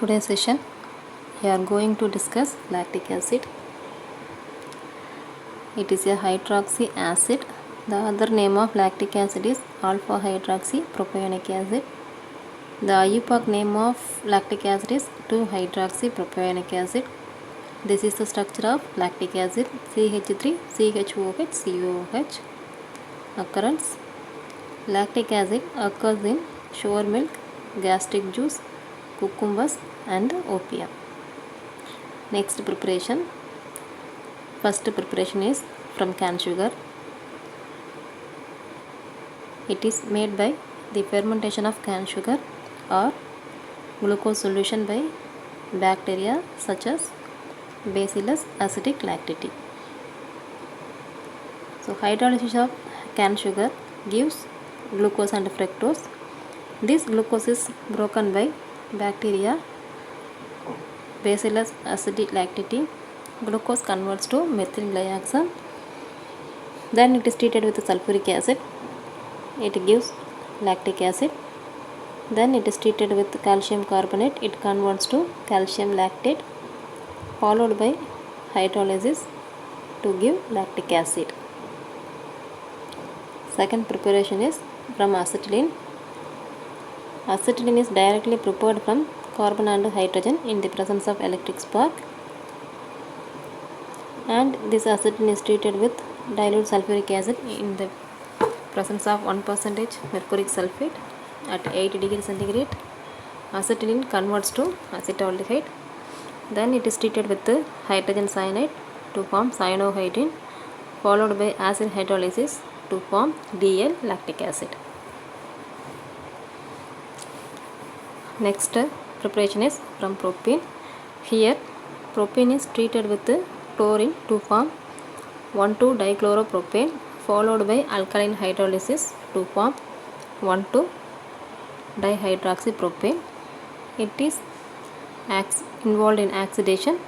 today's session we are going to discuss lactic acid. It is a hydroxy acid. The other name of lactic acid is alpha hydroxypropionic acid. The IUPAC name of lactic acid is 2-hydroxypropionic acid. This is the structure of lactic acid: CH3 CHOH COOH. Occurrence: lactic acid occurs in sugar milk, gastric juice, cucumbers and opium. Next preparation. First preparation is from cane sugar. It is made by the fermentation of cane sugar or glucose solution by bacteria such as Bacillus acidic lactiti. So hydrolysis of cane sugar gives glucose and fructose. This glucose is broken by bacteria Bacillus acidic lactiti. Glucose converts to methyl glyoxal. Then it is treated with sulfuric acid. It gives lactic acid. Then it is treated with calcium carbonate. It converts to calcium lactate, followed by hydrolysis to give lactic acid. Second preparation is from acetylene. Acetylene is directly prepared from carbon and hydrogen in the presence of electric spark, and this acetylene is treated with dilute sulfuric acid in the presence of 1% mercuric sulfate at 8 degrees centigrade. Acetylene converts to acetaldehyde. Then it is treated with the hydrogen cyanide to form cyanohydrine, followed by acid hydrolysis to form DL lactic acid. Next preparation is from propene. Here propene is treated with chlorine to form 1,2-dichloropropane, followed by alkaline hydrolysis to form 1,2-dihydroxypropane. It is involved in oxidation.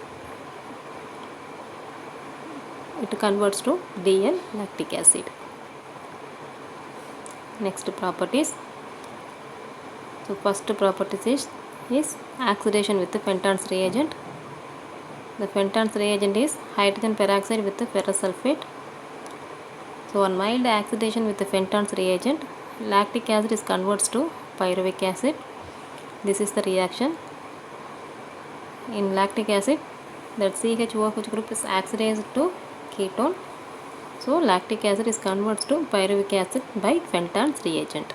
It converts to DL lactic acid. Next properties. So first property is oxidation with the Fenton's reagent. The Fenton's reagent is hydrogen peroxide with the ferrous sulfate. So on mild oxidation with the Fenton's reagent, lactic acid is converts to pyruvic acid. This is the reaction. In lactic acid, that CHOH group is oxidized to ketone. So lactic acid is converts to pyruvic acid by Fenton's reagent.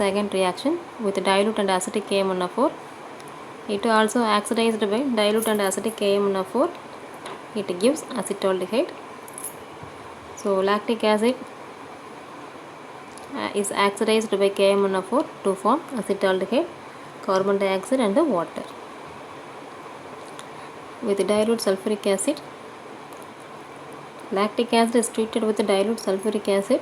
Second reaction with dilute and acidic KMnO4. It also oxidized by dilute and acidic KMnO4. It gives acetaldehyde. So lactic acid is oxidized by KMnO4 to form acetaldehyde, carbon dioxide and water. With dilute sulfuric acid, lactic acid is treated with dilute sulfuric acid.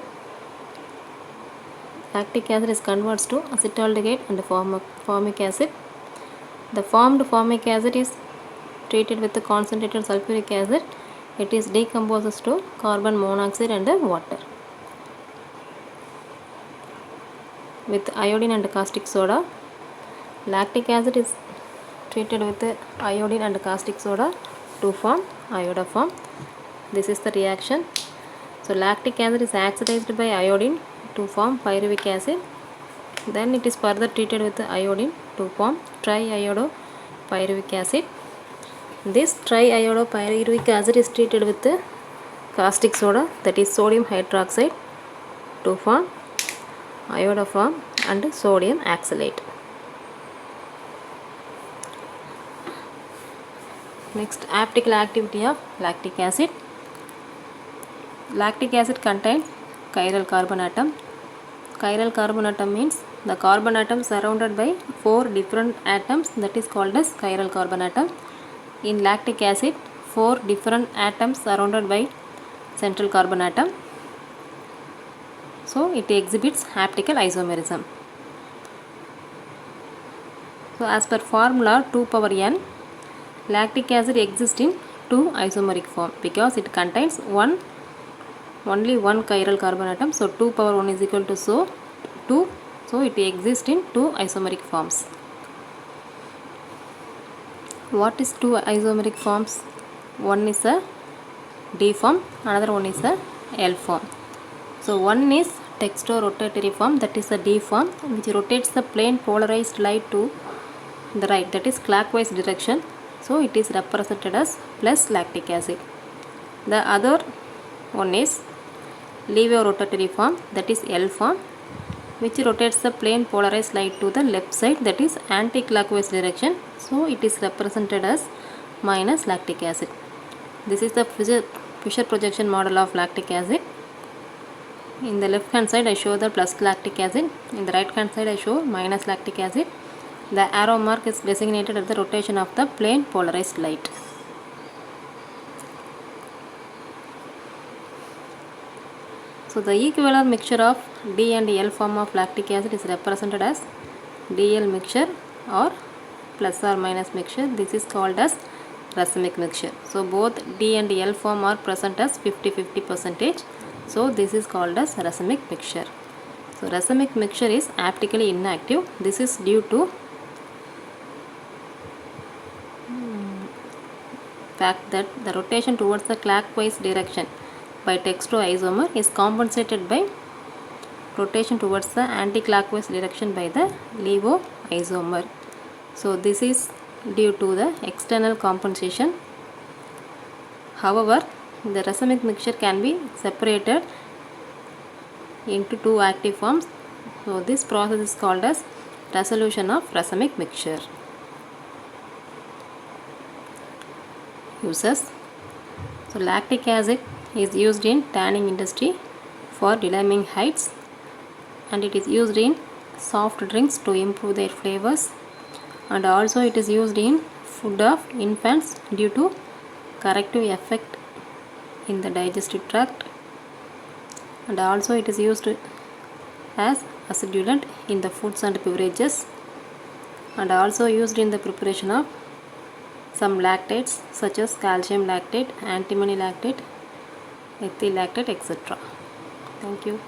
Lactic acid is converts to acetaldehyde and formic acid. The formed formic acid is treated with the concentrated sulfuric acid. It is decomposes to carbon monoxide and water. With iodine and caustic soda, lactic acid is treated with the iodine and caustic soda to form iodoform. This is the reaction. So lactic acid is oxidized by iodine to form pyruvic acid. Then it is further treated with the iodine to form triiodopyruvic acid. This triiodopyruvic acid is treated with the caustic soda, that is sodium hydroxide, to form iodoform and sodium oxalate. Next, optical activity of lactic acid. Lactic acid contains chiral carbon atom. Chiral carbon atom means the carbon atom surrounded by 4 different atoms, that is called as chiral carbon atom. In lactic acid, 4 different atoms surrounded by central carbon atom. So it exhibits optical isomerism. So as per formula 2^n, lactic acid exists in 2 isomeric form because it contains only one chiral carbon atom. So 2^1 is equal to 2 So it exists in two isomeric forms. What is two isomeric forms? One is a D form, another one is a L form. So one is dextrorotatory form, that is a D form, which rotates the plane polarized light to the right, that is clockwise direction. So it is represented as plus lactic acid. The other one is levorotatory form, that is L form, which rotates the plane polarized light to the left side, that is anti-clockwise direction. So it is represented as minus lactic acid. This is the Fischer projection model of lactic acid. In the left hand side I show the plus lactic acid, in the right hand side I show minus lactic acid. The arrow mark is designated at the rotation of the plane polarized light. So the equivalent mixture of D and L form of lactic acid is represented as DL mixture or plus or minus mixture. This is called as racemic mixture. So both D and L form are present as 50-50 percentage. So this is called as racemic mixture. So racemic mixture is aptically inactive. This is due to fact that the rotation towards the clockwise direction by dextroisomer is compensated by rotation towards the anti-clockwise direction by the levoisomer. So this is due to the external compensation. However, the racemic mixture can be separated into two active forms. So this process is called as resolution of racemic mixture. Uses. So lactic acid is used in tanning industry for deliming hides, and it is used in soft drinks to improve their flavors, and also it is used in food of infants due to corrective effect in the digestive tract, and also it is used as acidulant in the foods and beverages, and also used in the preparation of some lactates such as calcium lactate, antimony lactate, ethyl lactate, etc. Thank you.